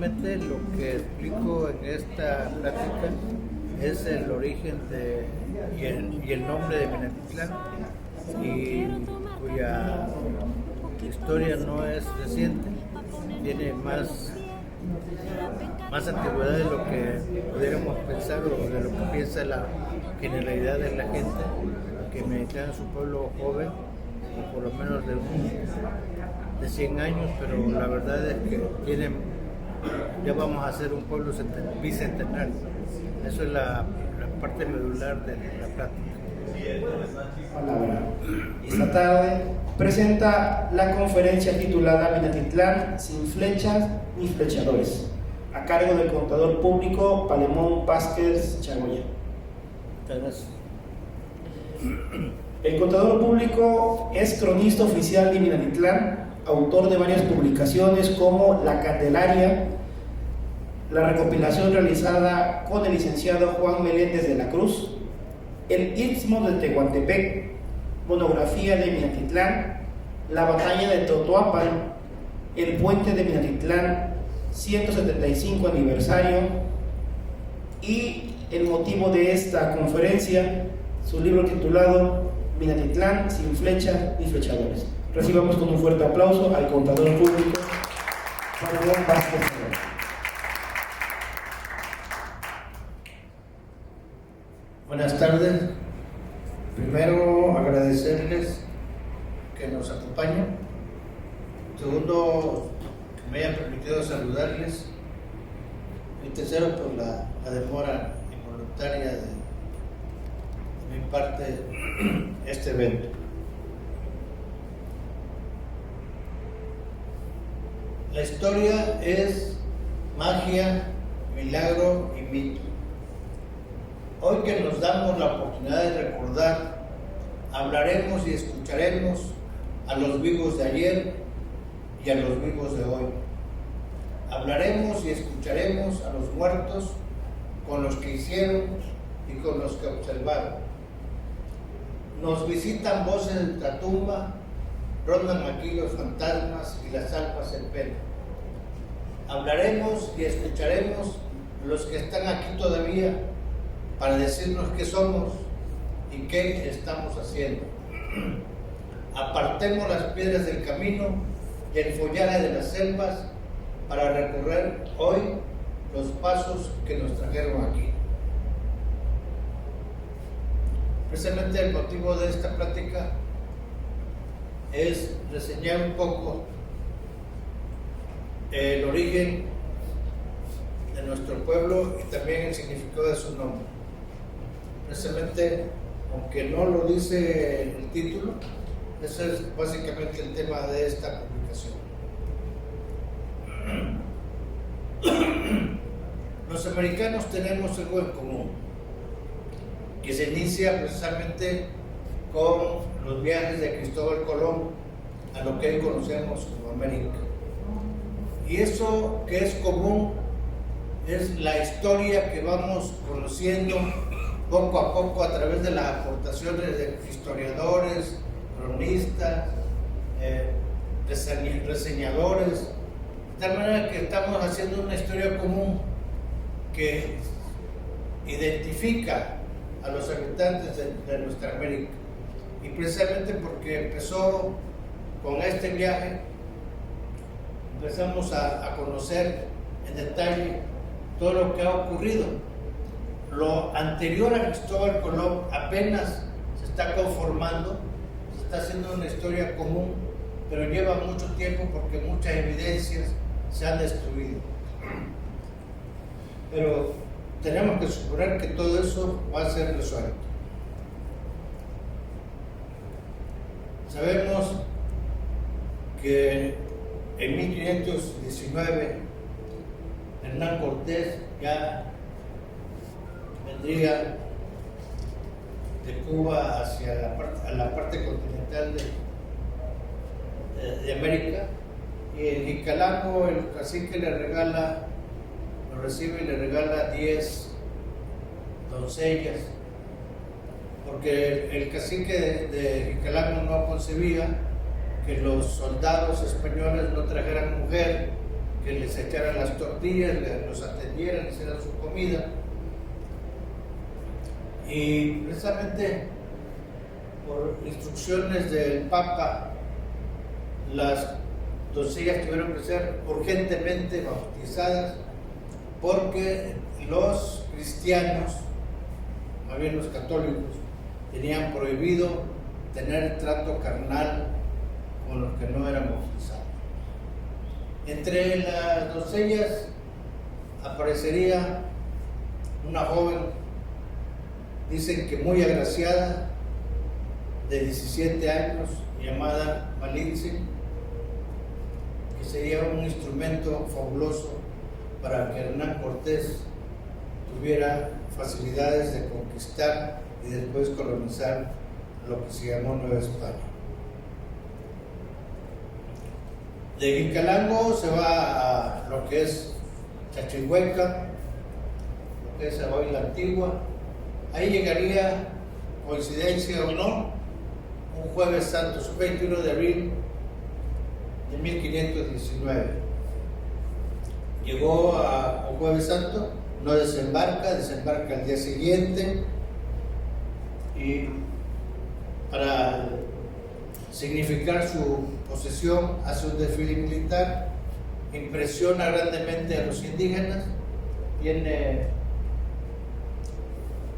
Principalmente lo que explico en esta plática es el origen y el nombre de Minatitlán, y cuya historia no es reciente, tiene más antigüedad de lo que pudiéramos pensar o de lo que piensa la generalidad de la gente, que Minatitlán es un pueblo joven, o por lo menos de 100 años, pero la verdad es que ya vamos a ser un pueblo bicentenario. Eso es la parte medular de la plática. Palabra. Esta tarde presenta la conferencia titulada Minatitlán sin flechas ni flechadores, a cargo del contador público Palemón Vázquez Chagoya. Entonces, el contador público es cronista oficial de Minatitlán, autor de varias publicaciones como La Candelaria, la recopilación realizada con el licenciado Juan Meléndez de la Cruz, El Istmo de Tehuantepec, monografía de Minatitlán, La Batalla de Totoapan, El Puente de Minatitlán, 175 aniversario, y el motivo de esta conferencia, su libro titulado Minatitlán sin flechas ni flechadores. Recibamos con un fuerte aplauso al contador público Palemón Vázquez. buenas tardes. Primero, agradecerles que nos acompañen. Segundo, que me hayan permitido saludarles. Y tercero, por la demora involuntaria de mi parte este evento. La historia es magia, milagro y mito. Hoy que nos damos la oportunidad de recordar, hablaremos y escucharemos a los vivos de ayer y a los vivos de hoy. Hablaremos y escucharemos a los muertos con los que hicieron y con los que observaron. Nos visitan voces de ultratumba, rondan aquí los fantasmas y las almas en pena. Hablaremos y escucharemos a los que están aquí todavía para decirnos qué somos y qué estamos haciendo. Apartemos las piedras del camino y el follaje de las selvas para recorrer hoy los pasos que nos trajeron aquí. Precisamente el motivo de esta plática es reseñar un poco el origen de nuestro pueblo y también el significado de su nombre. Precisamente, aunque no lo dice el título, ese es básicamente el tema de esta publicación. Los americanos tenemos algo en común, que se inicia precisamente con los viajes de Cristóbal Colón a lo que hoy conocemos como América. Y eso que es común es la historia que vamos conociendo poco a poco a través de las aportaciones de historiadores, cronistas, reseñadores, de tal manera que estamos haciendo una historia común que identifica a los habitantes de nuestra América. Y precisamente porque empezó con este viaje, empezamos a conocer en detalle todo lo que ha ocurrido. Lo anterior a Cristóbal Colón apenas se está conformando, se está haciendo una historia común, pero lleva mucho tiempo porque muchas evidencias se han destruido. Pero tenemos que suponer que todo eso va a ser resuelto. Sabemos que en 1519 Hernán Cortés ya vendría de Cuba hacia la parte continental de América, y en Jicalango el cacique lo recibe y le regala 10 doncellas, porque el cacique de Jicalango no concebía que los soldados españoles no trajeran mujer que les echaran las tortillas, los atendieran, les hicieran su comida. Y precisamente por instrucciones del Papa, las doncellas tuvieron que ser urgentemente bautizadas porque los cristianos, más bien los católicos, tenían prohibido tener trato carnal con los que no eran bautizados. Entre las doncellas aparecería una joven, dicen que muy agraciada, de 17 años, llamada Malinche, que sería un instrumento fabuloso para que Hernán Cortés tuviera facilidades de conquistar y después colonizar lo que se llamó Nueva España. De Quicalango se va a lo que es Chachihueca, lo que es hoy la Antigua. Ahí llegaría, coincidencia o no, un Jueves Santo, su 21 de abril de 1519. Llegó a Jueves Santo, no desembarca al día siguiente, y para significar su posesión hace un desfile militar, impresiona grandemente a los indígenas, tiene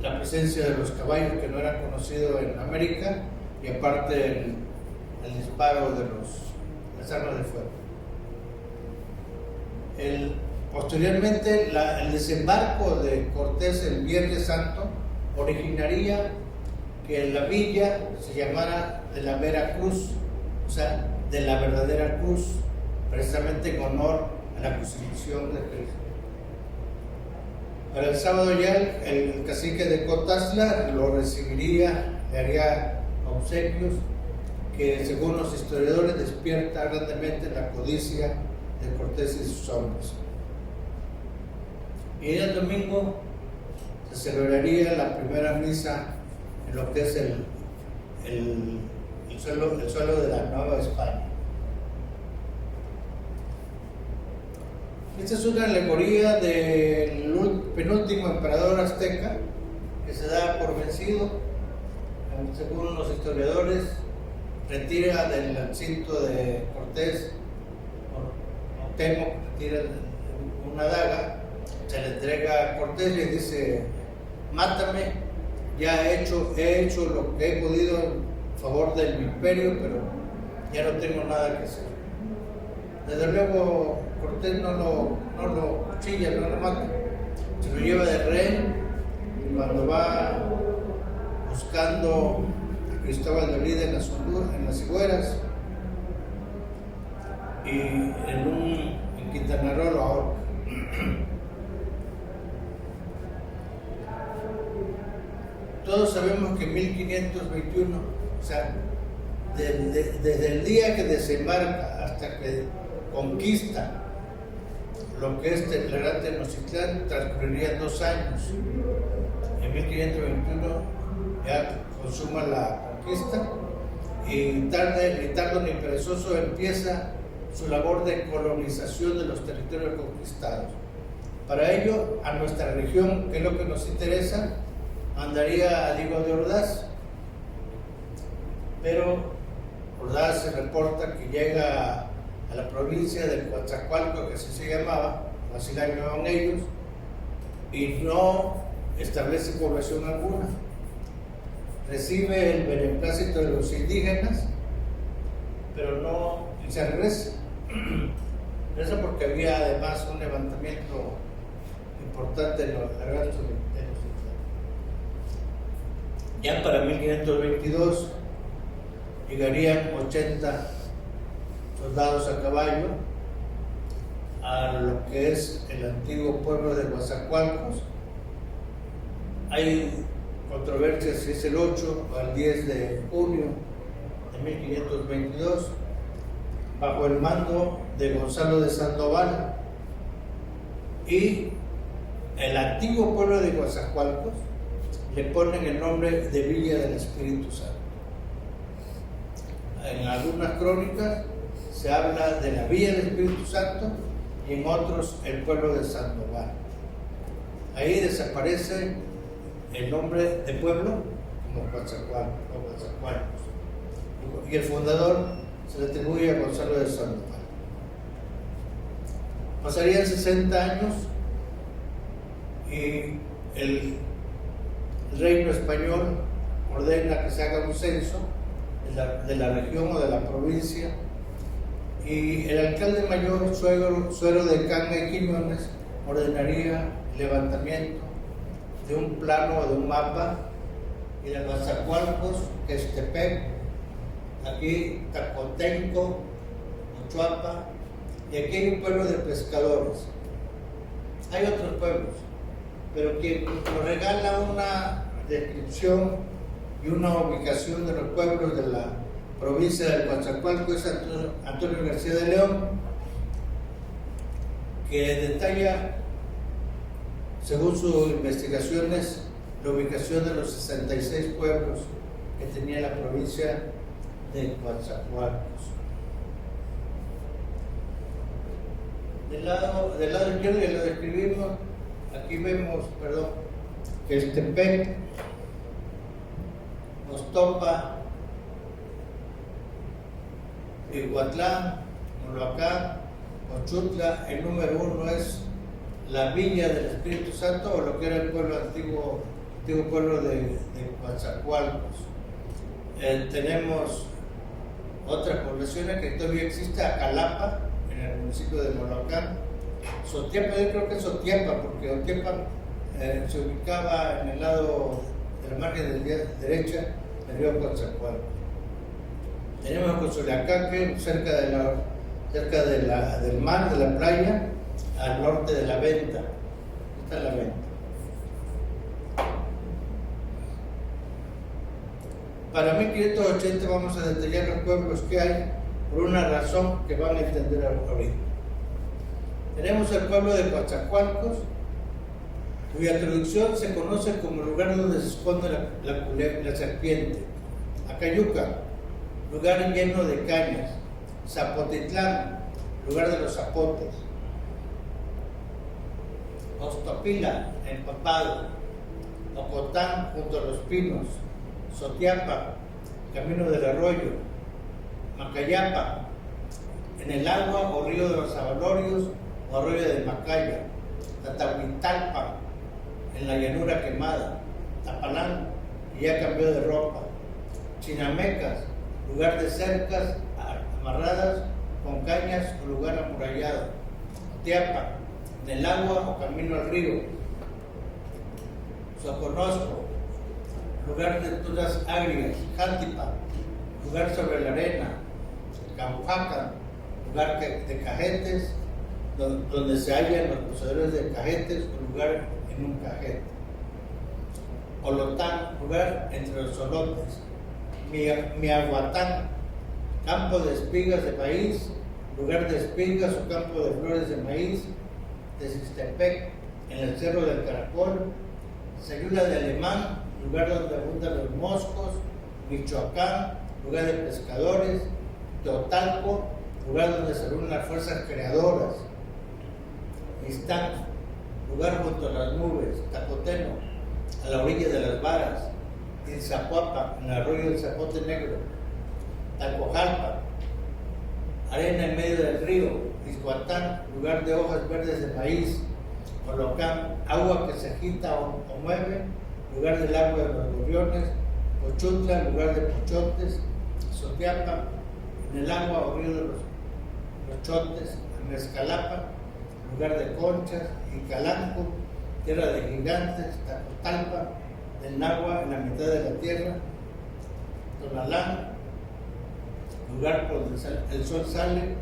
la presencia de los caballos que no eran conocidos en América, y aparte el disparo de las armas de fuego. Posteriormente, el desembarco de Cortés el Viernes Santo originaría que la villa se llamara de la Vera Cruz, o sea, de la verdadera cruz, precisamente en honor a la crucifixión de Cristo. Para el sábado ya el cacique de Cotazla lo recibiría, le haría obsequios que, según los historiadores, despierta grandemente la codicia de Cortés y sus hombres. Y el domingo se celebraría la primera misa en lo que es el suelo de la Nueva España. Esta es una alegoría del penúltimo emperador azteca que se da por vencido, según los historiadores, retira del cinto de Cortés, Temo, retira una daga, se le entrega a Cortés y le dice: mátame, ya he hecho lo que he podido en favor del imperio, pero ya no tengo nada que hacer. Desde luego Cortés no lo cuchilla, no lo mata, se lo lleva de rehén, y cuando va buscando a Cristóbal de Olida en las Higueras, y en Quintana Roo lo ahorca. Todos sabemos que en 1521, o sea, desde el día que desembarca hasta que conquista lo que es Teclarán Tenochtitlán, transcurrirían 2 años. En 1521 ya consuma la conquista, y ni tardo ni perezoso empieza su labor de colonización de los territorios conquistados. Para ello, a nuestra región, que es lo que nos interesa, mandaría a Diego de Ordaz, pero Ordaz se reporta que llega a la provincia de Coatzacoalcos, que así se llamaba, así la llamaban ellos, y no establece población alguna. Recibe el beneplácito de los indígenas, pero no, y se regresa. Eso porque había además un levantamiento importante en los lagartos de Tenochtitlán. Ya para 1522 llegarían 80 soldados a caballo a lo que es el antiguo pueblo de Coatzacoalcos. Hay controversia si es el 8 o el 10 de junio de 1522, bajo el mando de Gonzalo de Sandoval, y el antiguo pueblo de Coatzacoalcos le ponen el nombre de Villa del Espíritu Santo. En algunas crónicas se habla de la Villa del Espíritu Santo y en otros el pueblo de Sandoval. Ahí desaparece el nombre de pueblo como Coatzacoalcos o Coatzacoalcos, y el fundador se le atribuye a Gonzalo de Sandoval. Pasarían 60 años y el reino español ordena que se haga un censo de la región o de la provincia, y el alcalde mayor Suero de Canga y Quiñones ordenaría el levantamiento de un plano o de un mapa, y de Coatzacoalcos, Questepec, aquí Tacotenco, Ochoapa, y aquí hay un pueblo de pescadores. Hay otros pueblos, pero quien nos regala una descripción y una ubicación de los pueblos de la provincia de Coatzacoalcos es Antonio García de León, que detalla, según sus investigaciones, la ubicación de los 66 pueblos que tenía la provincia de Coatzacoalcos. Del lado izquierdo ya lo describimos. Aquí vemos, que Questepec, Ostopa, Iguatlán, Moloacán, Ochutla. El número 1 es la Villa del Espíritu Santo, o lo que era el pueblo antiguo pueblo de Coatzacoalcos. Tenemos otras poblaciones que todavía existe: Acalapa, en el municipio de Moloacán. Sotiapa, yo creo que es Sotiapa, porque Sotiapa se ubicaba en el lado de la margen derecha del río Coatzacoalcos. Tenemos Cozoleacaque, cerca del mar, de la playa, al norte de La Venta. Esta es La Venta. Para 1580 vamos a detallar los pueblos que hay, por una razón que van a entender ahorita. Tenemos el pueblo de Coatzacoalcos, cuya traducción se conoce como lugar donde se esconde la serpiente. Acayuca, lugar lleno de cañas. Zapotitlán, lugar de los zapotes. Ostopila, empapado. Ocotán, junto a los pinos. Sotiapa, camino del arroyo. Macayapa, en el agua o río de los Avalorios o arroyo de Macaya. Tatahuitalpa, en la llanura quemada. Tapalán, que ya cambió de ropa. Chinamecas, lugar de cercas amarradas con cañas o lugar amurallado. Tiapa, en el agua o camino al río. Soconusco, lugar de tunas agrias. Jantipa, lugar sobre la arena. Campujacan, lugar de cajetes, donde se hallan los poseedores de cajetes o lugar en un cajete. Olotán, lugar entre los solotes. Miahuatán, campo de espigas de maíz, lugar de espigas o campo de flores de maíz. Texistepec, en el Cerro del Caracol. Sayula de Alemán, lugar donde abundan los moscos. Michoacán, lugar de pescadores. Teotalco, lugar donde se reúnen las fuerzas creadoras. Istán, lugar junto a las nubes. Tacoteno, a la orilla de las varas. Zapuapa, en el arroyo del Zapote Negro. Talcojalpa, arena en medio del río. Izhuatán, lugar de hojas verdes de maíz. Colocán, agua que se agita o mueve, lugar del agua de los gorriones. Ochutla, lugar de pochotes. Sotiapa, en el agua o río de los chotes. Mezcalapa, lugar de conchas. Y Calanco, tierra de gigantes. Tacotalpa, del agua en la mitad de la tierra. Tonalán, lugar por donde el sol sale.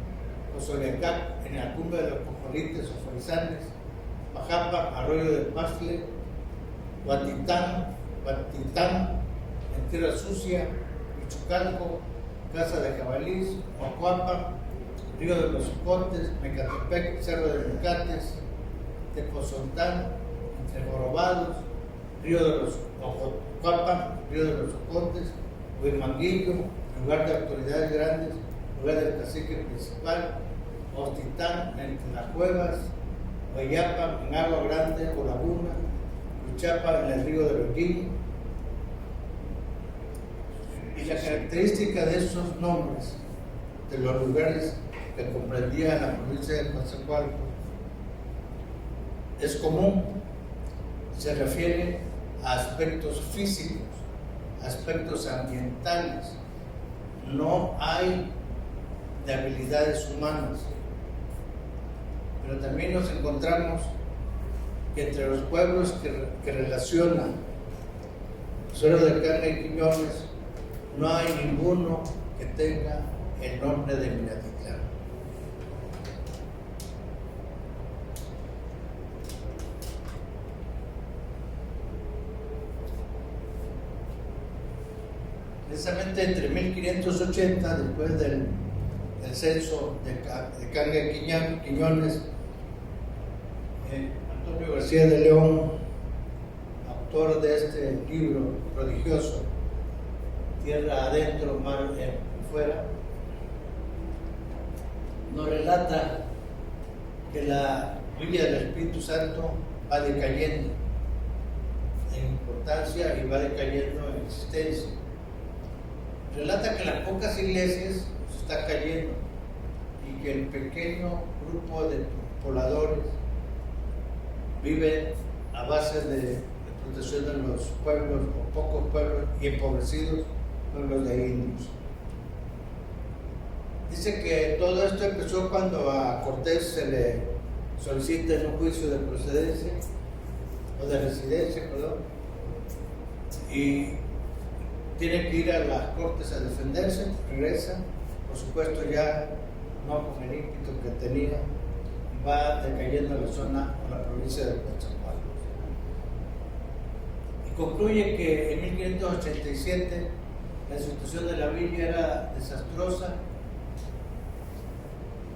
Cozoleacac, en la cumbre de los cojolites o faisanes. Pajapa, arroyo de Pastle. Huatitán, en tierra sucia. Michucalco, casa de jabalís. Oacuapa, río de los Ocotes. Mecatepec, cerro de Mecates. Tepozontán, entre jorobados. Río de los Ococuapa, río de los Ocotes. Huimanguillo, lugar de autoridades grandes, lugar del cacique principal. Ostitán en las cuevas, Guayapa en Agua Grande o Laguna, Luchapa en el río de Bequín. Y la característica de esos nombres, de los lugares que comprendía la provincia de Coatzacoalcos, es común, se refiere a aspectos físicos, aspectos ambientales, no hay de habilidades humanas. Pero también nos encontramos que entre los pueblos que relacionan Suero de Carne y Quiñones, no hay ninguno que tenga el nombre de Minatitlán. Precisamente entre 1580, después del censo de Carne y Quiñones, Antonio García de León, autor de este libro prodigioso, Tierra adentro, mar fuera, nos relata que la Villa del Espíritu Santo va decayendo en importancia y va decayendo en existencia. Relata que las pocas iglesias se están cayendo y que el pequeño grupo de pobladores vive a base de protección de los pueblos o pocos pueblos y empobrecidos pueblos de indios. Dice que todo esto empezó cuando a Cortés se le solicita en un juicio de procedencia o de residencia, perdón, y tiene que ir a las cortes a defenderse, regresa, por supuesto ya no con el ímpetu que tenía, va decayendo la zona o la provincia de Coatzacoalcos. Y concluye que en 1587 la situación de la villa era desastrosa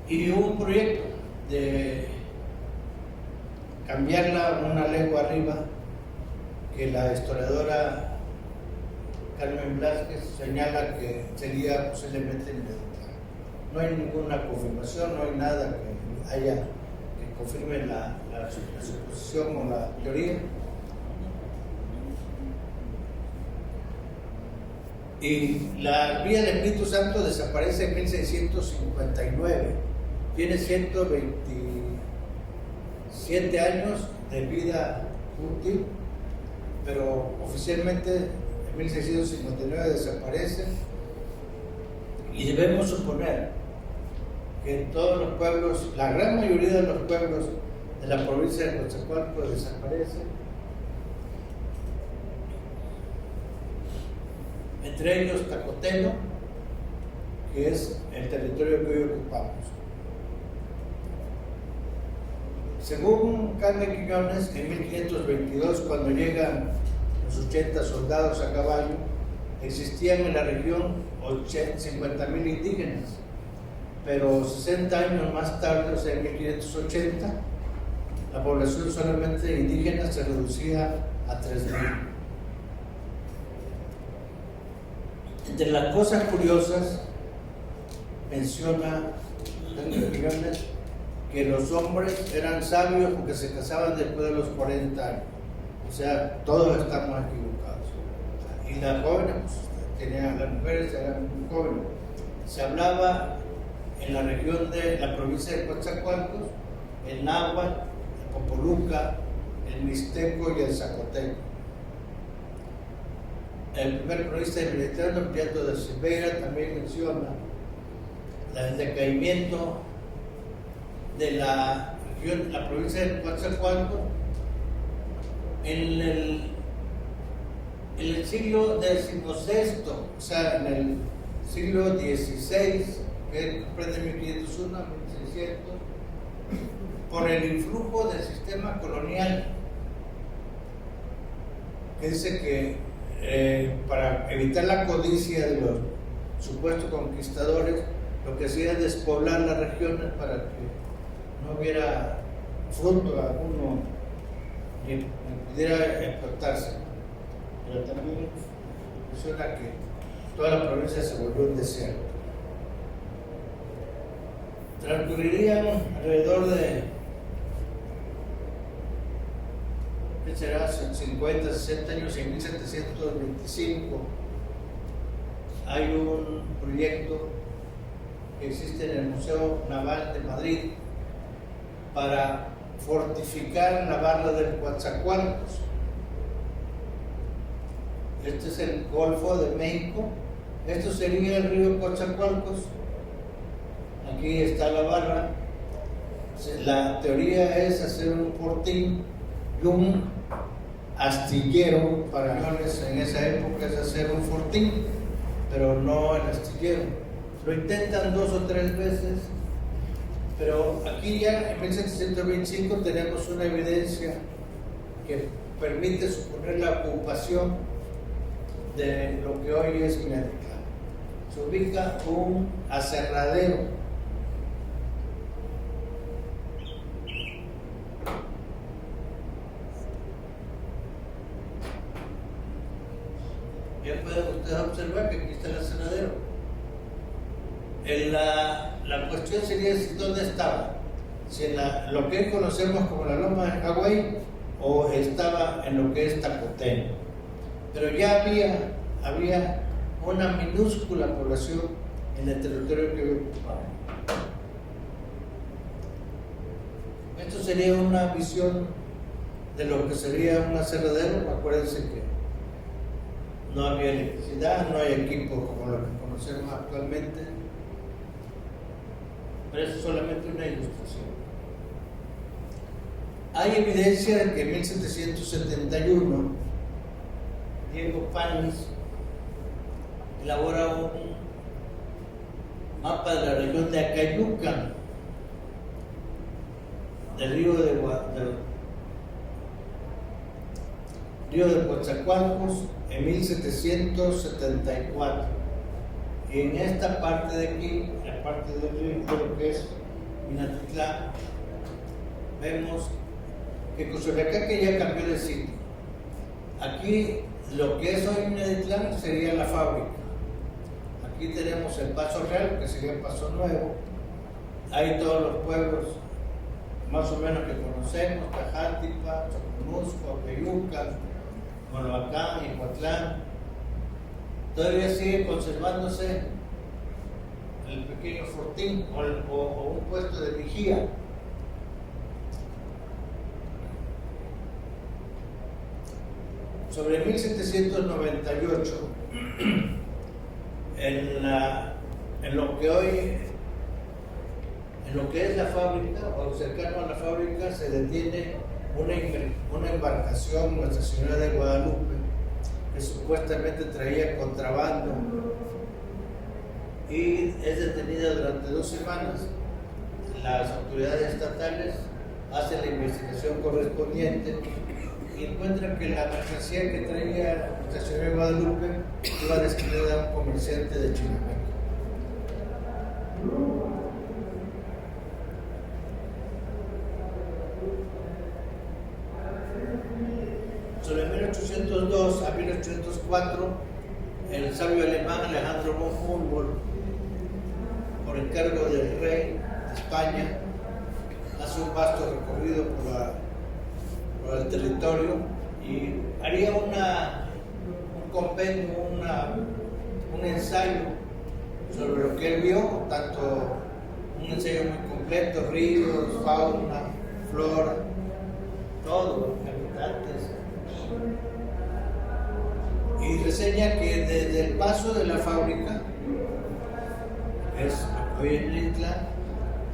y hubo un proyecto de cambiarla una legua arriba, que la historiadora Carmen Blázquez señala que sería posiblemente Minatitlán. No hay ninguna confirmación, no hay nada que haya que confirme la suposición o la teoría. Y la Villa del Espíritu Santo desaparece en 1659. Tiene 127 años de vida útil, pero oficialmente en 1659 desaparece. Y debemos suponer que en todos los pueblos, la gran mayoría de los pueblos de la provincia de Coatzacoalcos desaparecen. Entre ellos Tacotelo, que es el territorio que hoy ocupamos. Según Carne y Quiñones, en 1522, cuando llegan los 80 soldados a caballo, existían en la región 50.000 indígenas, pero 60 años más tarde, o sea, en 1580, la población solamente indígena se reducía a 3.000. Entre las cosas curiosas, menciona que los hombres eran sabios porque se casaban después de los 40 años. O sea, todos estamos equivocados. Y las jóvenes, pues, las mujeres eran muy jóvenes. Se hablaba en la región de la provincia de Coatzacoalcos el náhuatl, el popoluca, el mixteco y el zapoteco. El primer cronista de Minatitlán, Prieto de Silveira, también menciona el decaimiento de la región, la provincia de Coatzacoalcos en el siglo XVI, o sea, en el siglo XVI, que comprende 1501 a 1600, por el influjo del sistema colonial, que dice que para evitar la codicia de los supuestos conquistadores, lo que hacía es despoblar las regiones para que no hubiera fruto alguno ni pudiera explotarse. Pero también menciona que toda la provincia se volvió un desierto. Transcurrirían alrededor de, ¿qué será? 50, 60 años. En 1725 hay un proyecto que existe en el Museo Naval de Madrid para fortificar la barra del Coatzacoalcos. Este es el Golfo de México. Esto sería el río Coatzacoalcos. Aquí está la barra. La teoría es hacer un fortín y un astillero para aviones. En esa época es hacer un fortín, pero no el astillero. Lo intentan 2 o 3 veces, pero aquí ya en 1725 tenemos una evidencia que permite suponer la ocupación de lo que hoy es Minatitlán. Se ubica un aserradero. Ya pueden ustedes observar que aquí está el aserradero. La cuestión sería si dónde estaba, si en lo que hoy conocemos como la Loma de Hawái o estaba en lo que es Tacotengo. Pero ya había una minúscula población en el territorio que hoy ocupaba. Esto sería una visión de lo que sería un aserradero. Acuérdense que no había electricidad, no hay equipo como lo que conocemos actualmente, pero eso es solamente una ilustración. Hay evidencia de que en 1771 Diego Panis elabora un mapa de la región de Acayucan, del río de Coatzacoalcos, en 1774. Y en esta parte de aquí, la parte del río, de lo que es Minatitlán, vemos que Cozoleacaque ya cambió de sitio. Aquí lo que es hoy Minatitlán sería la fábrica. Aquí tenemos el Paso Real, que sería el Paso Nuevo. Hay todos los pueblos más o menos que conocemos: Cajantipa, Choconusco, Peyuca, Malhuacán, Ixhuatlán. Todavía sigue conservándose el pequeño fortín o un puesto de vigía. Sobre 1798, en lo que es la fábrica, o cercano a la fábrica, se detiene una embarcación, Nuestra Señora de Guadalupe, que supuestamente traía contrabando, y es detenida durante 2 semanas. Las autoridades estatales hacen la investigación correspondiente y encuentran que la mercancía que traía Nuestra Señora de Guadalupe iba destinada a un comerciante de Chinameca. Sobre 1802 a 1804, el sabio alemán Alejandro von Humboldt, por encargo del rey de España, hace un vasto recorrido por el territorio y haría un compendio, un ensayo sobre lo que él vio, tanto un ensayo muy completo: ríos, fauna, flora, todo, habitantes. Y reseña que desde el paso de la fábrica, es hoy en Minatitlán,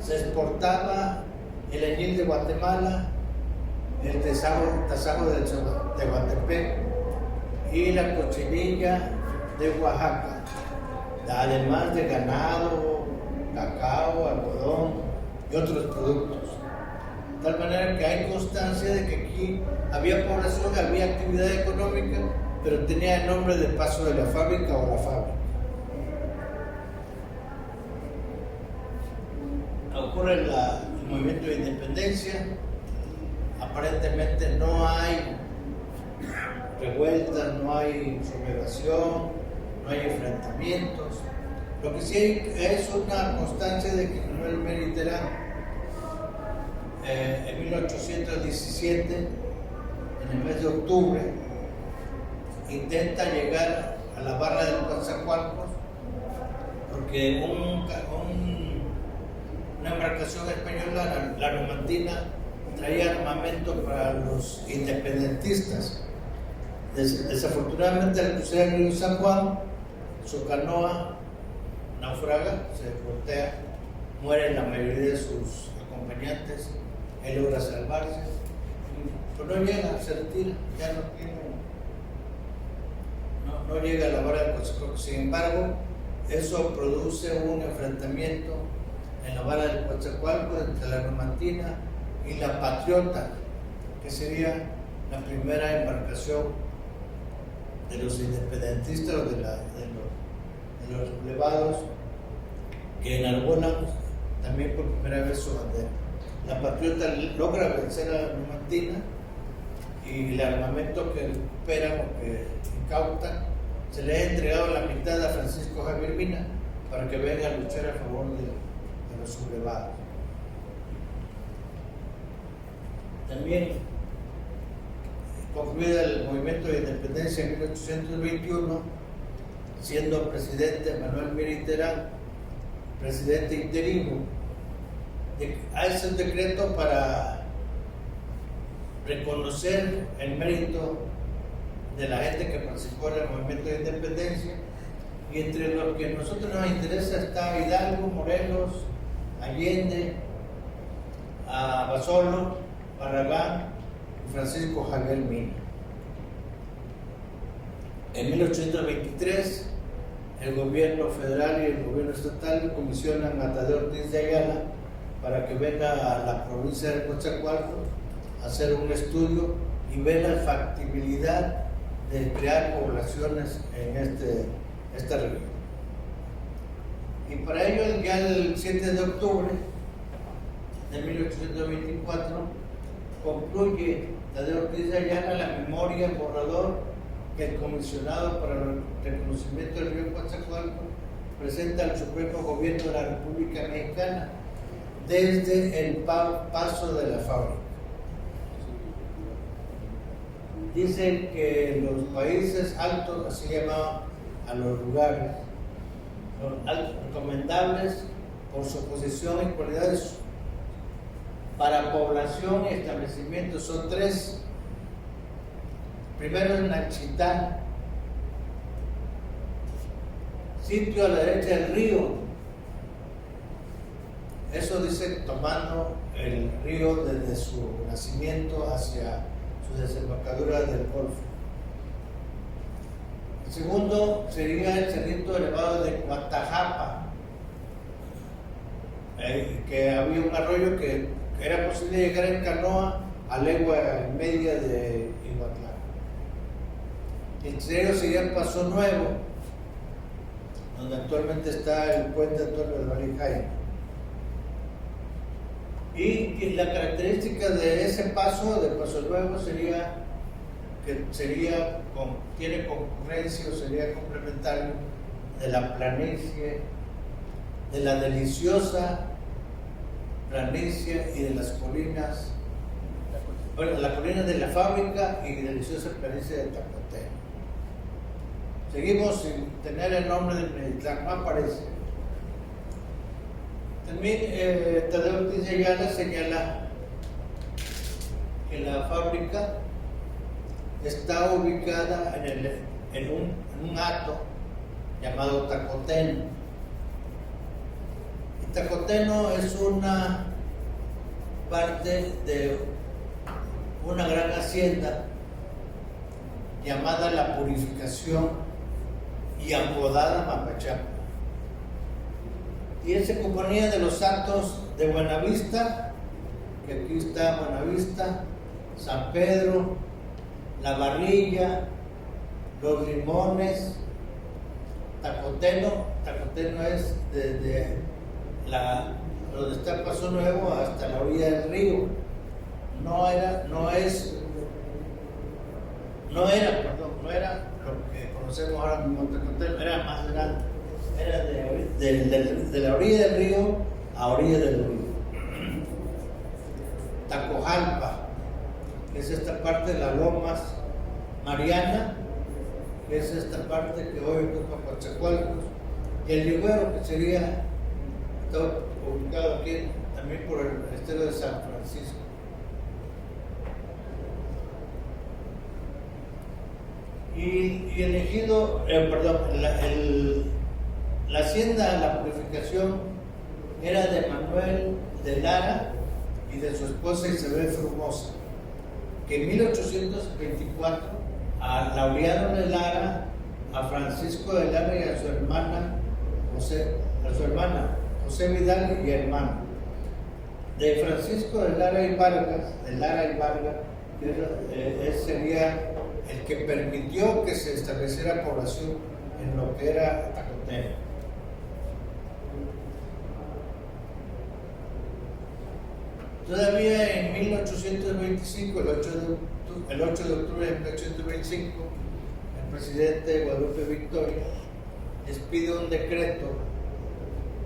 se exportaba el añil de Guatemala, el tasajo de Tehuantepec y la cochinilla de Oaxaca, además de ganado, cacao, algodón y otros productos. De tal manera que hay constancia de que aquí había población, había actividad económica, pero tenía el nombre de paso de la fábrica o la fábrica. Ocurre el movimiento de independencia. Aparentemente no hay revueltas, no hay sublevación, no hay enfrentamientos. Lo que sí es una constancia de que Manuel Mérida Terán, en 1817, en el mes de octubre, intenta llegar a la barra del Coatzacoalcos porque una embarcación española, la Numantina, traía armamento para los independentistas. Desafortunadamente, al cruzar el río San Juan, su canoa naufraga, se voltea, mueren la mayoría de sus acompañantes, él logra salvarse, pero no llega, se retira, ya no tiene, no llega a la barra del Coatzacoalcos. Sin embargo, eso produce un enfrentamiento en la barra del Coatzacoalcos entre la Numantina y la Patriota, que sería la primera embarcación de los independentistas o de los sublevados que enarbolan también por primera vez su bandera. La Patriota logra vencer a la Numantina y el armamento que recuperan o que incautan se le ha entregado la mitad a Francisco Javier Mina para que venga a luchar a favor de los sublevados. También, concluida el movimiento de independencia en 1821, siendo presidente Manuel Mérida Terán, presidente interino, hace un decreto para reconocer el mérito de la gente que participó en el movimiento de independencia, y entre los que a nosotros nos interesa está Hidalgo, Morelos, Allende, Basolo, Barragán y Francisco Javier Mina. En 1823, el gobierno federal y el gobierno estatal comisionan a Tadeo Ortiz de Ayala para que venga a la provincia de Coatzacoalcos a hacer un estudio y ver la factibilidad de crear poblaciones en esta región. Y para ello, ya el 7 de octubre de 1824, concluye Tadeo Ortiz de Ayala la memoria borrador que el comisionado para el reconocimiento del río Coatzacoalcos presenta al Supremo Gobierno de la República Mexicana desde el paso de la fábrica. Dice que los países altos, así llamaban a los lugares, son recomendables por su posición y cualidades para población y establecimiento. Son tres. Primero, en Nachitán, sitio a la derecha del río. Eso dice tomando el río desde su nacimiento hacia su desembocadura del Golfo. El segundo sería el cerrito elevado de Coatajapa, que había un arroyo que era posible llegar en canoa a legua y media de Iguatlán. El tercero sería el Paso Nuevo, donde actualmente está el puente Antonio del Valle Jaime. Y la característica de ese paso, de Paso Nuevo, sería que tiene concurrencia o sería complementario de la planicie, de la deliciosa planicie y de las colinas, bueno, la colina de la fábrica y deliciosa planicie de Tacotén. Seguimos sin tener el nombre del Meritlán, no aparece. También Tadeo Ortiz de Ayala señala que la fábrica está ubicada en un hato llamado Tacoteno. Y Tacoteno es una parte de una gran hacienda llamada La Purificación y apodada Mapachapa. Y él se componía de los hatos de Buenavista, que aquí está Buenavista, San Pedro, La Barrilla, Los Limones, Tacoteno. Tacoteno es desde donde está el Paso Nuevo hasta la orilla del río. No era lo que conocemos ahora como Tacoteno, era más grande. era de la orilla del río a orilla del río. Tacojalpa, que es esta parte de las Lomas Mariana, que es esta parte que hoy ocupa Coatzacoalcos, y el Ligüero, que sería, está ubicado aquí también por el estero de San Francisco. Y elegido, la hacienda, la purificación, era de Manuel de Lara y de su esposa Isabel Formosa, que en 1824 laurearon de Lara a Francisco de Lara y a su hermana José Vidal y hermano. De Francisco de Lara y Vargas, sería el que permitió que se estableciera población en lo que era Tacotenco. Todavía en 1825, el 8 de octubre de 1825, el presidente Guadalupe Victoria expide un decreto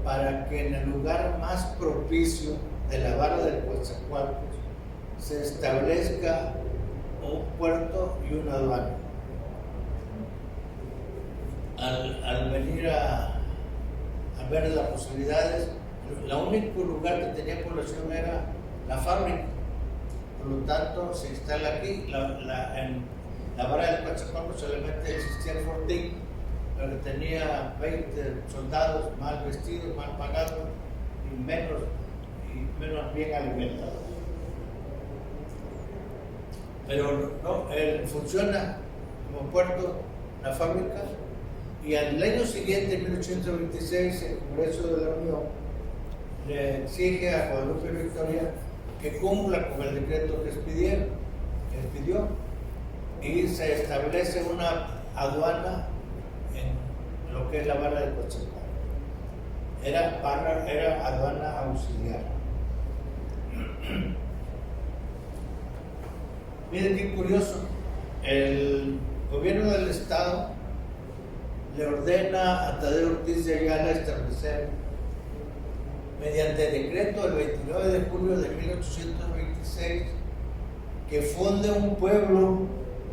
para que en el lugar más propicio de la vara del Coatzacoalcos se establezca un puerto y una aduana. Al venir a ver las posibilidades, el único lugar que tenía población era la fábrica. Por lo tanto, se instala aquí. En la vara del Coatzacoalcos solamente existía el fortín, pero tenía 20 soldados mal vestidos, mal pagados y menos bien alimentados. Pero no, funciona como puerto la fábrica, y al año siguiente, en 1826, el Congreso de la Unión le exige a Guadalupe Victoria que cumpla con el decreto que expidió, y se establece una aduana en lo que es la vara de Coatzacoalcos. Era aduana auxiliar. Miren qué curioso, el gobierno del estado le ordena a Tadeo Ortiz de Ayala establecer, mediante decreto el 29 de julio de 1826, que funde un pueblo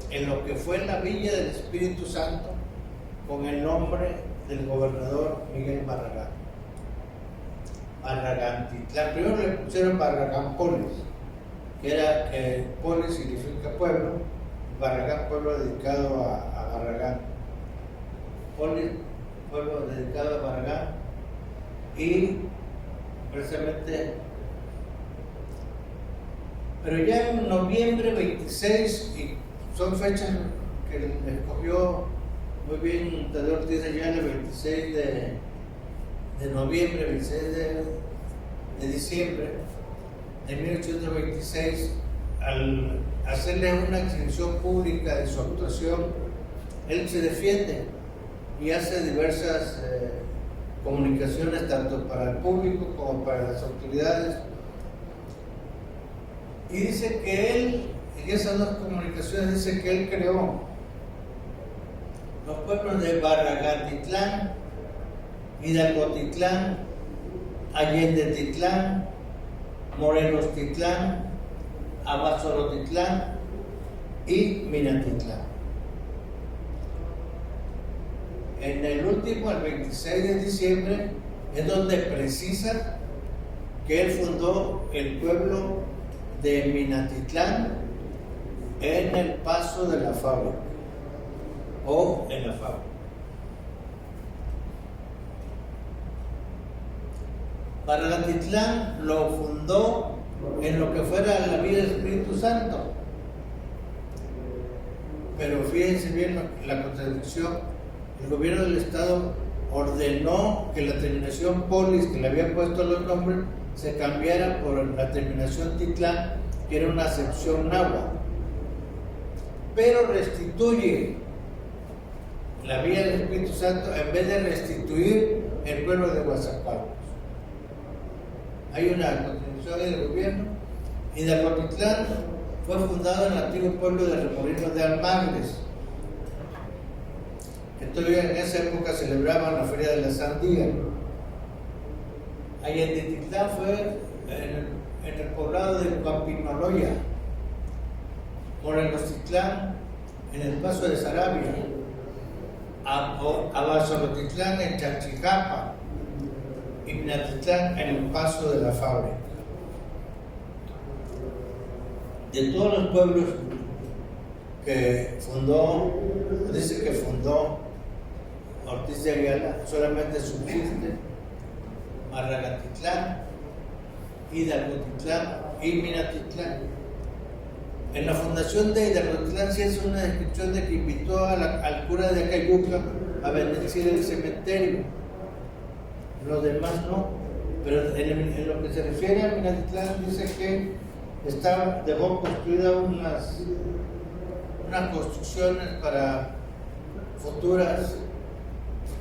en lo que fue la Villa del Espíritu Santo con el nombre del gobernador Miguel Barragán. Barragantitlán. Primero le pusieron Barragán Polis, que era que Polis significa pueblo, Barragán pueblo dedicado a Barragán. Polis, pueblo dedicado a Barragán, y precisamente, pero ya en noviembre 26, y son fechas que escogió muy bien Tadeo Ortiz de Ayala, el 26 de noviembre, 26 de diciembre de 1826, al hacerle una exhibición pública de su actuación, él se defiende y hace diversas comunicaciones tanto para el público como para las autoridades, y dice que él, en esas dos comunicaciones, dice que él creó los pueblos de Barragantitlán, Hidalgotitlán, Allendetitlán, Morenostitlán, Abasolotitlán y Minatitlán. En el último, el 26 de diciembre, es donde precisa que él fundó el pueblo de Minatitlán en el Paso de la Fábrica, o en la fábrica. Barragantitlán lo fundó en lo que fuera la Villa del Espíritu Santo, pero fíjense bien la contradicción. El gobierno del estado ordenó que la terminación Polis, que le había puesto los nombres, se cambiara por la terminación Titlán, que era una acepción náhuatl, pero restituye la Villa del Espíritu Santo en vez de restituir el pueblo de Coatzacoalcos. Hay una constitución del gobierno. Hidalgotitlán fue fundado en el antiguo pueblo de Remolinos de Almagres, que todavía en esa época celebraban la Feria de la Sandía. Ayantititlán fue en el poblado de Guapinoloya, Morenotitlán en el Paso de Sarabia, Abasolotitlán en Chalchicapa y Minatitlán en el Paso de la Fábrica. De todos los pueblos que fundó, dice que fundó Ortiz de Ayala, solamente subsiste Marragatitlán, Hidalgotitlán y Minatitlán. En la fundación de Hidalgotitlán sí es una descripción de que invitó al cura de Acayuca a bendecir el cementerio. Los demás no. Pero en lo que se refiere a Minatitlán dice que dejó construidas unas construcciones para futuras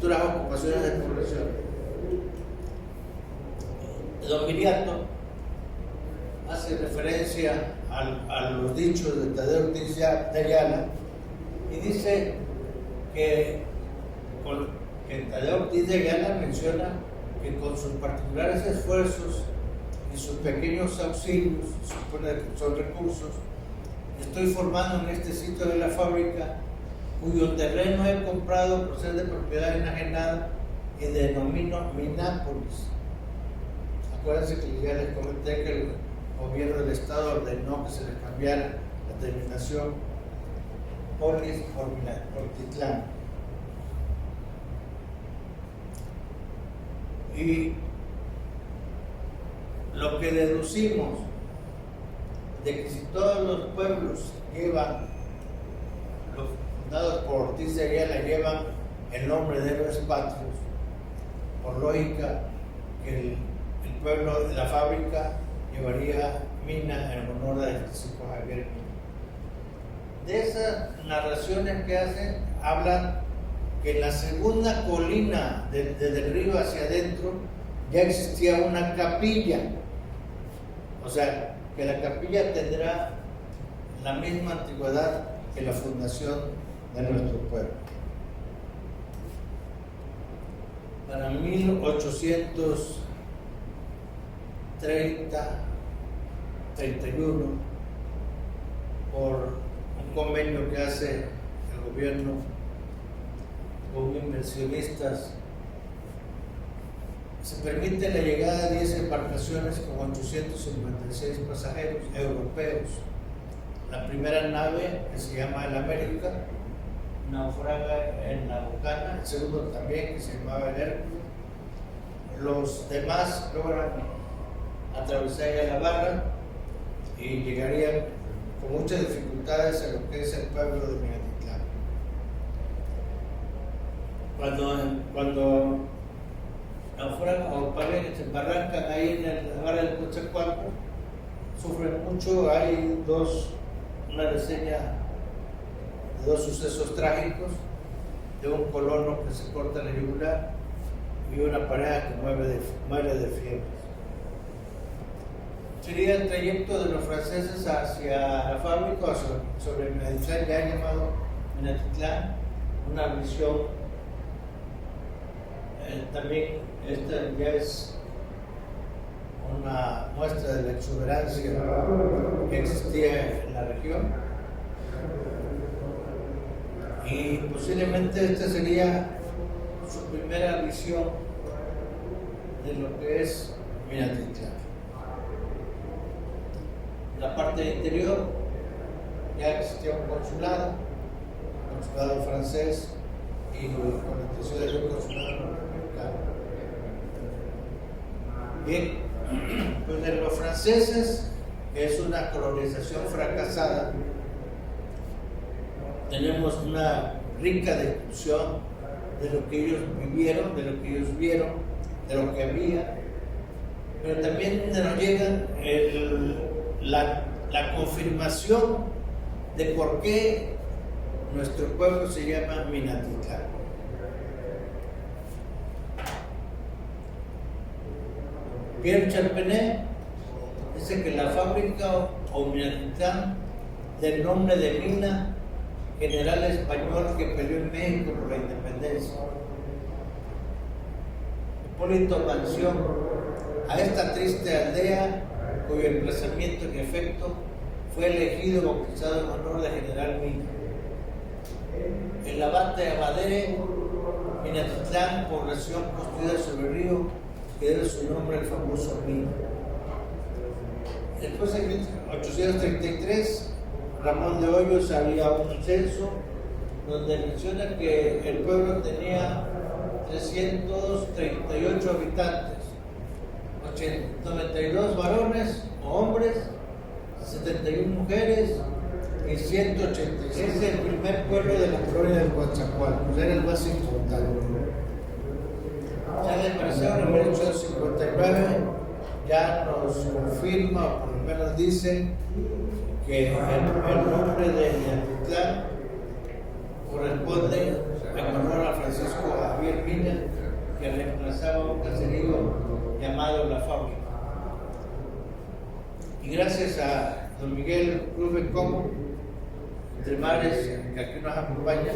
ocupaciones de población. Don Viriato hace referencia a los dichos de Tadeo Ortiz de Ayala y dice que Tadeo Ortiz de Ayala menciona que con sus particulares esfuerzos y sus pequeños auxilios, supone que son recursos, estoy formando en este sitio de la fábrica, cuyo terreno he comprado por ser de propiedad enajenada y denomino Minápolis. Acuérdense que ya les comenté que el gobierno del estado ordenó que se le cambiara la terminación Polis por Titlán. Y lo que deducimos de que si todos los pueblos llevan, los fundados por Ortiz de Ayala llevan el nombre de héroes patrios, por lógica que el pueblo de la fábrica llevaría Mina en honor a Francisco Javier Mina. De esas narraciones que hacen, hablan que en la segunda colina desde el río hacia adentro ya existía una capilla. O sea, que la capilla tendrá la misma antigüedad que la fundación de nuestro pueblo. Para 1831, por un convenio que hace el gobierno con inversionistas, se permite la llegada de 10 embarcaciones con 856 pasajeros europeos. La primera nave, que se llama el América, naufraga en la Bocana, el segundo también, que se llamaba el Hércules. Los demás logran atravesar ya la barra y llegarían con muchas dificultades a lo que es el pueblo de Minatitlán. Cuando naufragan o se embarrancan ahí en la barra del Coatzacoalcos, sufren mucho. Hay una reseña de 2 sucesos trágicos, de un colono que se corta la yugular y una pareja que muere de fiebre. Sería el trayecto de los franceses hacia la fábrica, sobre Minatitlán, ya llamado Minatitlán, una visión. También esta ya es una muestra de la exuberancia que existía en la región, y posiblemente esta sería su primera visión de lo que es Minatitlán. En la parte interior ya existía un consulado francés, y con la intención de un consulado norteamericano. Bien, pues de los franceses, que es una colonización fracasada, tenemos una rica descripción de lo que ellos vivieron, de lo que ellos vieron, de lo que había, pero también nos llega la confirmación de por qué nuestro pueblo se llama Minatitlán. Pierre Charpenet dice que la fábrica o Minatitlán, del nombre de mina, general español que peleó en México por la independencia. Hipólito Manción, a esta triste aldea, cuyo emplazamiento en efecto fue elegido y bautizado en honor de General Mina. El abate Abadere, Minatitlán, población construida sobre el río, que debe su nombre al famoso Mina. Después, en 1833, Ramón de Hoyos había un censo donde menciona que el pueblo tenía 338 habitantes, 92 varones o hombres, 71 mujeres y 186. Es el primer pueblo de la colonia del Coatzacoalcos, era el más importante. Ya desaparecieron en 1859, ya nos confirma, o por lo menos dice, que el nombre de Minatitlán corresponde en honor a Francisco Javier Mina, que reemplazaba un caserío llamado La Fábrica. Y gracias a don Miguel Cruz Bencomo, entre mares, que aquí nos acompaña,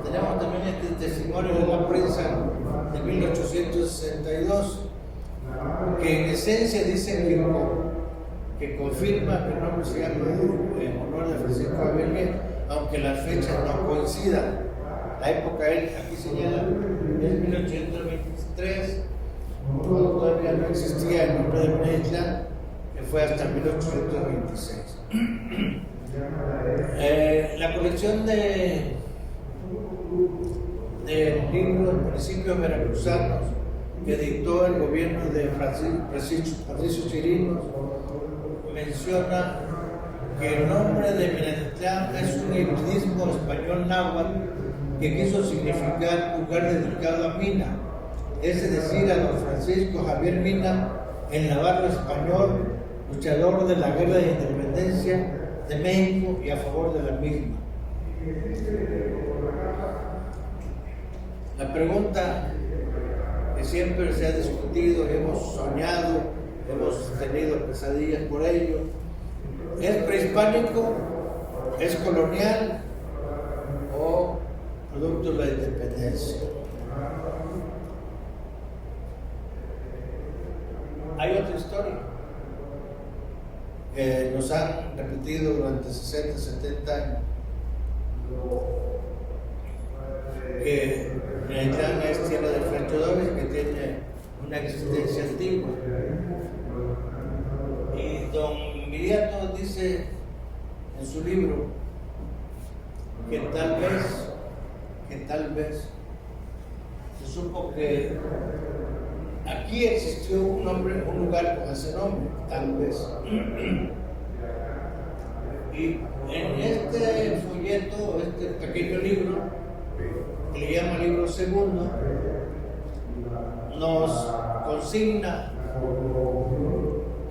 tenemos también este testimonio de la prensa de 1862, que en esencia dice que confirma que el nombre se llama en honor de Francisco Javier Mina, aunque las fechas no coincidan. La época aquí señala es 1823, cuando todavía no existía el nombre de Minatitlán, que fue hasta 1826. La colección de libros municipios veracruzanos que dictó el gobierno de Patricio Chirinos menciona que el nombre de Minatitlán es un hibridismo español náhuatl que quiso significar lugar dedicado a Mina, es decir, a don Francisco Javier Mina, el navarro español, luchador de la guerra de independencia de México y a favor de la misma. La pregunta que siempre se ha discutido, hemos soñado, hemos tenido pesadillas por ello, ¿es prehispánico? ¿Es colonial? ¿O producto de la independencia? Hay otra historia que nos han repetido durante 60, 70 años, que Minatitlán es tierra de franchadores, que tiene una existencia antigua. Y don Viriato dice en su libro que tal vez se supo que aquí existió un lugar con ese nombre, tal vez. Y en este folleto, este pequeño libro, que le llama Libro Segundo, nos consigna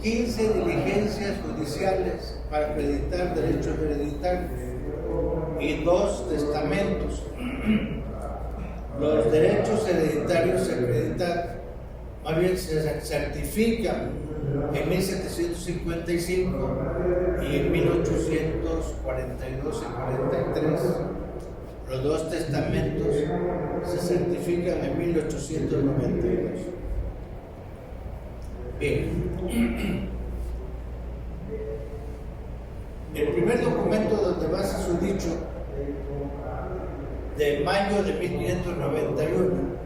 15 diligencias judiciales para acreditar derechos hereditarios y 2 testamentos. Los derechos hereditarios se acreditan, más bien se certifican en 1755 y en 1842 y 43. Los 2 testamentos se certifican en 1892. Bien. El primer documento donde basa su dicho, de mayo de 1591,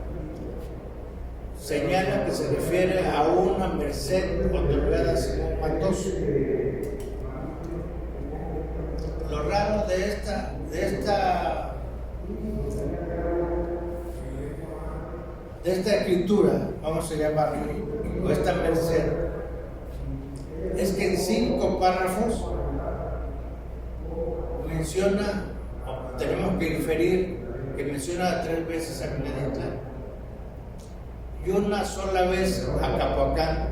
señala que se refiere a una merced otorgada a Simón Matoso. Lo raro de esta escritura, vamos a llamarlo, o esta merced, es que en 5 párrafos menciona, o tenemos que inferir, que menciona 3 veces a Minatitlán y una sola vez a Capoacán,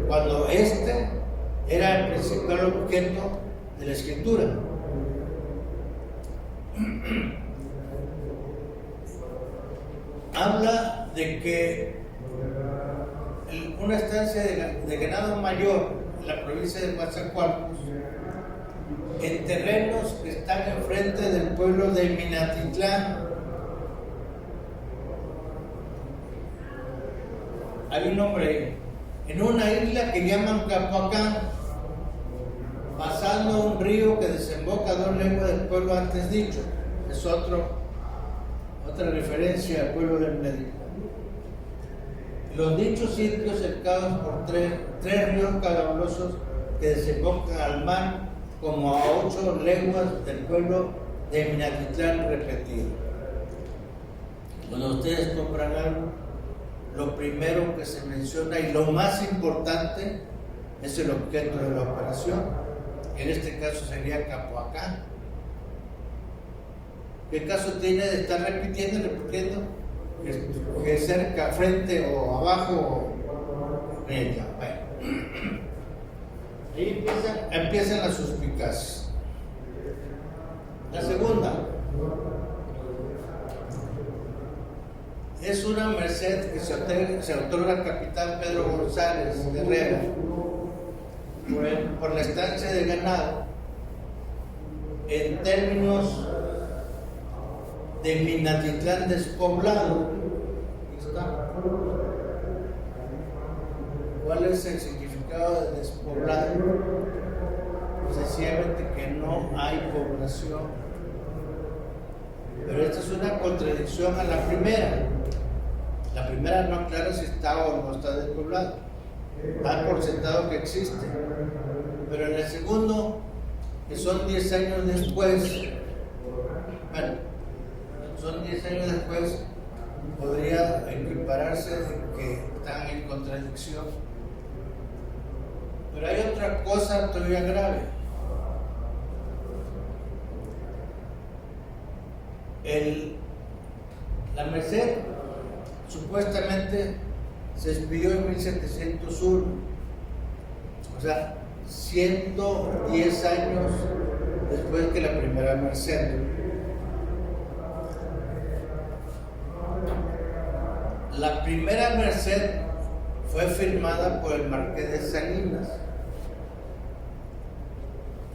cuando este era el principal objeto de la escritura. Habla de que una estancia de ganado mayor en la provincia de Coatzacoalcos en terrenos que están enfrente del pueblo de Minatitlán. Hay un nombre ahí, en una isla que llaman Capoacán, pasando un río que desemboca a 2 leguas del pueblo antes dicho. Es otra referencia al pueblo de Minatitlán. Los dichos sitios cercados por tres ríos caudalosos que desembocan al mar como a 8 leguas del pueblo de Minatitlán repetido. Cuando ustedes compran algo, lo primero que se menciona y lo más importante es el objeto de la operación. En este caso sería Capoacán. ¿Qué caso tiene de estar repitiendo? Que cerca, frente o abajo. Bueno, ahí empiezan las suspicacias. La segunda es una merced que se otorga al capitán Pedro González de Herrera por la estancia de ganado en términos de Minatitlán despoblado. ¿Cuál es el significado de despoblado? Sencillamente que no hay población. Pero esta es una contradicción a la primera. La primera no aclara si está o no está despoblado. Da por sentado que existe. Pero en el segundo, que son 10 años después, son 10 años después, podría equipararse que están en contradicción. Pero hay otra cosa todavía grave. La Merced supuestamente se expidió en 1701, o sea, 110 años después que la primera Merced. La primera Merced fue firmada por el Marqués de Salinas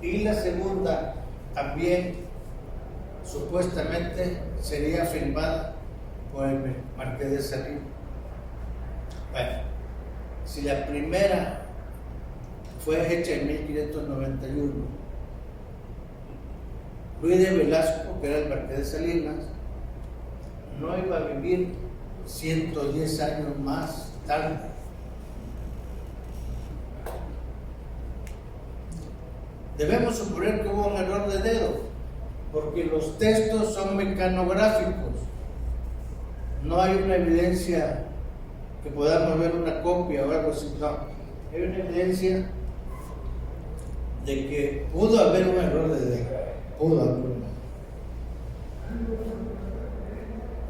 y la segunda también supuestamente sería firmada por el Marqués de Salinas. Bueno, si la primera fue hecha en 1591, Luis de Velasco, que era el Marqués de Salinas, no iba a vivir 110 años más tarde. Debemos suponer que hubo un error de dedo, porque los textos son mecanográficos. No hay una evidencia que podamos ver una copia o algo así. No, hay una evidencia de que pudo haber un error de dedo. Pudo haber un error.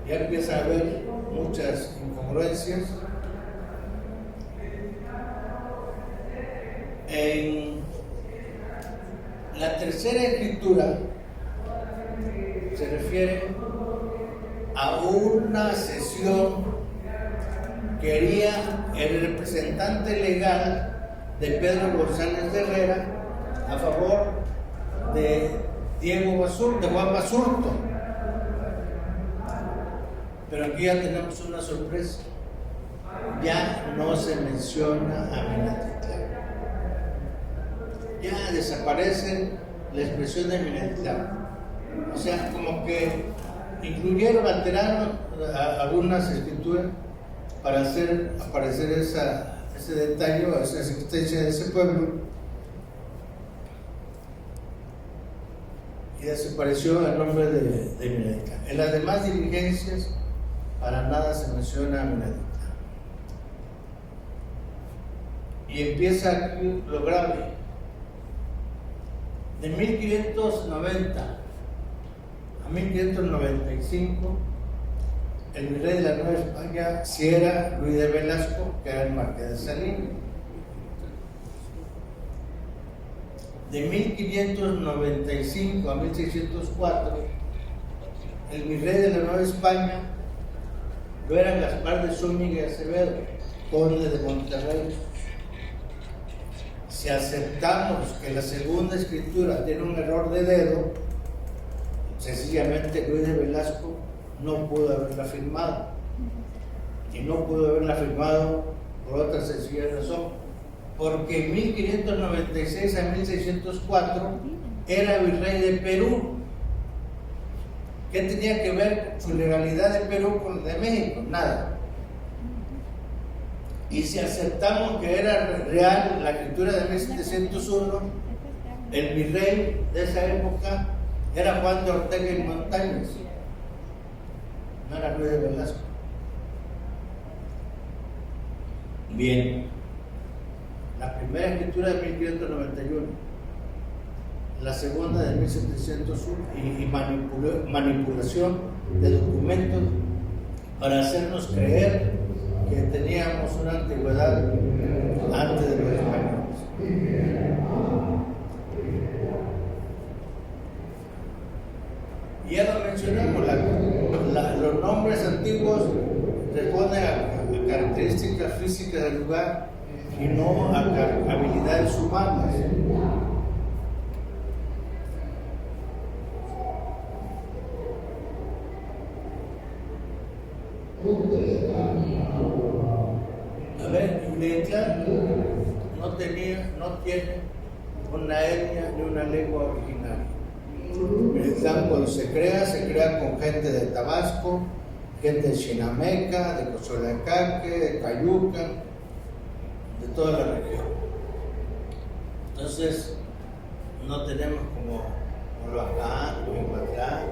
Ya empieza a haber muchas incongruencias. En la tercera escritura se refiere a una sesión que haría el representante legal de Pedro González de Herrera a favor de Juan Basurto. Pero aquí ya tenemos una sorpresa. Ya no se menciona a Minatitlán. Ya desaparece la expresión de Minatitlán. O sea, como que incluyeron, alteraron algunas escrituras para hacer aparecer ese detalle o esa existencia de ese pueblo. Y desapareció el nombre de Minatitlán. En las demás diligencias para nada se menciona a Minatitlán. Y empieza aquí lo grave. De 1590 a 1595, el virrey de la Nueva España sí era Luis de Velasco, que era el Marqués de Salinas. De 1595 a 1604, el virrey de la Nueva España lo era Gaspar de Zúñiga y Acevedo, conde de Monterrey. si aceptamos que la segunda escritura tiene un error de dedo, sencillamente Luis de Velasco no pudo haberla firmado. Y no pudo haberla firmado por otra sencilla razón, porque en 1596 a 1604 era virrey de Perú. ¿Qué tenía que ver su legalidad de Perú con la de México? Nada. Y si aceptamos que era real la escritura de 1701, el virrey de esa época era Juan de Ortega y Montañez, no era Luis de Velasco. Bien, la primera escritura de 1591, la segunda de 1701 y manipulación de documentos para hacernos creer que teníamos una antigüedad antes de los españoles. Ya lo mencionamos, los nombres antiguos responden a características físicas del lugar y no a habilidades humanas. A ver, Yucatán no tiene una etnia ni una lengua originaria. Yucatán, cuando se crea con gente de Tabasco, gente de Chinameca, de Cozoleacaque, de Cayuca, de toda la región. Entonces, no tenemos como Oloacán, como Ihuatlán,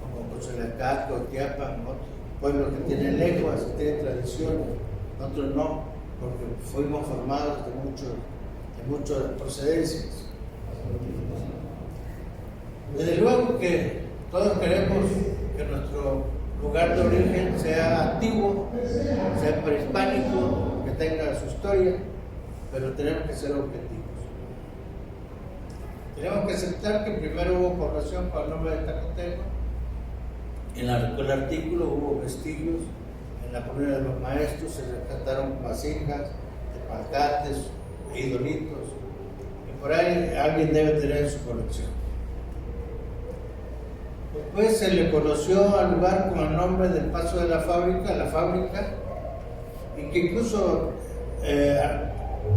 como Cozoleacaque o Tiapan, otros pueblos que tienen lenguas, que tienen tradiciones, nosotros no, porque fuimos formados de muchas procedencias. Desde luego que todos queremos que nuestro lugar de origen sea antiguo, sea prehispánico, que tenga su historia, pero tenemos que ser objetivos. Tenemos que aceptar que primero hubo población con el nombre de Tacoteco. En el artículo hubo vestigios, en la colonia de los maestros se rescataron vasijas, tepalcates, idolitos, y por ahí alguien debe tener en su colección. Después se le conoció al lugar con el nombre del Paso de la Fábrica, y que incluso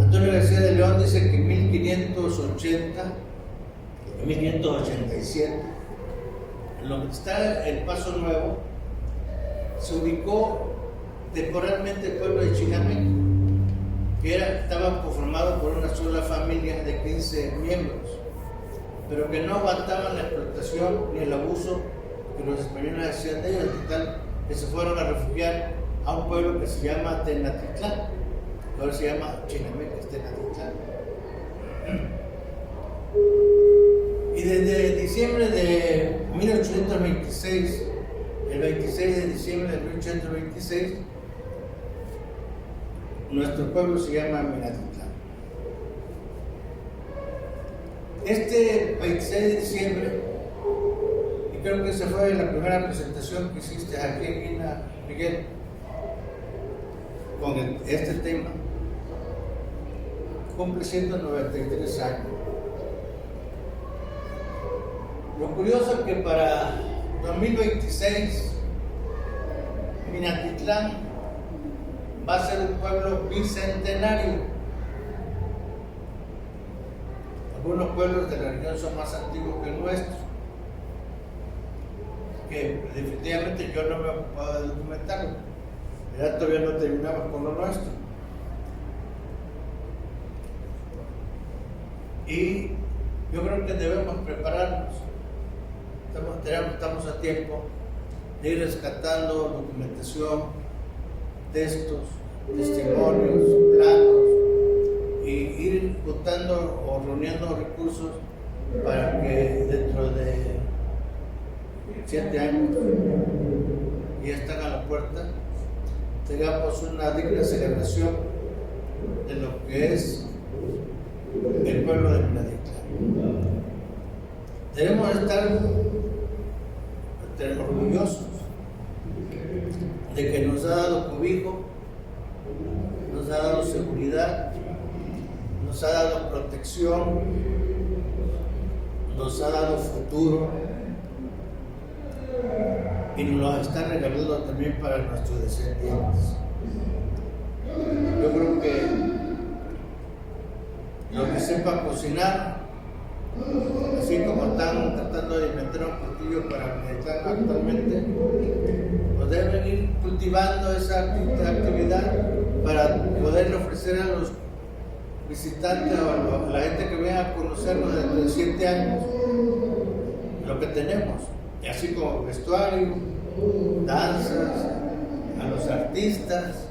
Antonio García de León dice que en 1587, en lo que está el Paso Nuevo, se ubicó temporalmente el pueblo de Chinameca, que estaba conformado por una sola familia de 15 miembros, pero que no aguantaban la explotación ni el abuso que los españoles hacían de ellos, tal que se fueron a refugiar a un pueblo que se llama Tenochtitlán, que ahora se llama Chinameca, Tenochtitlán. Y desde diciembre de 1826, el 26 de diciembre de 1826, nuestro pueblo se llama Minatitlán. Este 26 de diciembre, y creo que esa fue la primera presentación que hiciste aquí en Mina, Miguel, con este tema, cumple 193 años. Lo curioso es que para 2026, Minatitlán va a ser un pueblo bicentenario. Algunos pueblos de la región son más antiguos que el nuestro, que definitivamente yo no me he ocupado de documentarlo. Ya todavía no terminamos con lo nuestro. Y yo creo que debemos prepararnos. Estamos a tiempo de ir rescatando documentación, textos, testimonios, planos, y ir juntando o reuniendo recursos para que dentro de 7 años, ya están a la puerta, tengamos una digna celebración de lo que es el pueblo de Minatitlán. Debemos estar orgullosos de que nos ha dado cobijo, nos ha dado seguridad, nos ha dado protección, nos ha dado futuro y nos lo está regalando también para nuestros descendientes. Yo creo que los que sepan cocinar, así como están tratando de inventar un platillo para meditar actualmente, pues deben ir cultivando esa actividad para poder ofrecer a los visitantes o a la gente que venga a conocernos dentro de 7 años lo que tenemos, así como vestuario, danzas, a los artistas,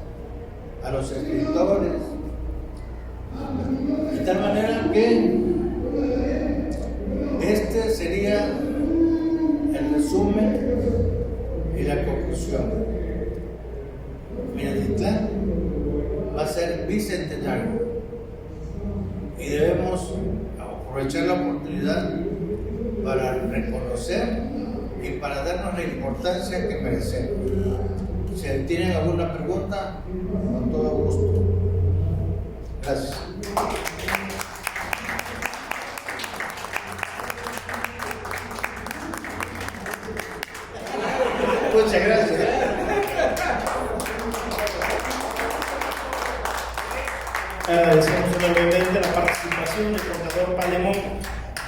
a los escritores, de tal manera que este sería el resumen y la conclusión. Minatitlán va a ser bicentenario y debemos aprovechar la oportunidad para reconocer y para darnos la importancia que merecemos. Si tienen alguna pregunta, con todo gusto. Gracias. Muchas gracias. Agradecemos enormemente la participación del contador Palemón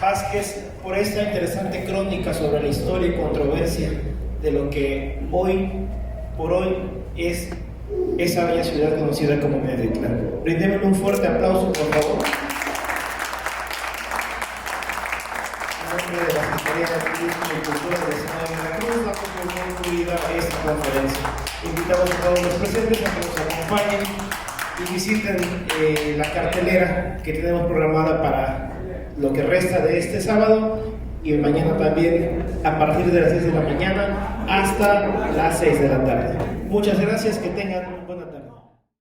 Vázquez por esta interesante crónica sobre la historia y controversia de lo que hoy por hoy es esa bella ciudad conocida como Minatitlán. Brindémosle un fuerte aplauso, por favor. En nombre de la Secretaría de Turismo y Cultura del Senado de Veracruz, damos por concluida esta conferencia. Invitamos a todos los presentes a que nos acompañen y visiten la cartelera que tenemos programada para lo que resta de este sábado y mañana también a partir de las 6 de la mañana hasta las 6 de la tarde. Muchas gracias, que tengan una buena tarde.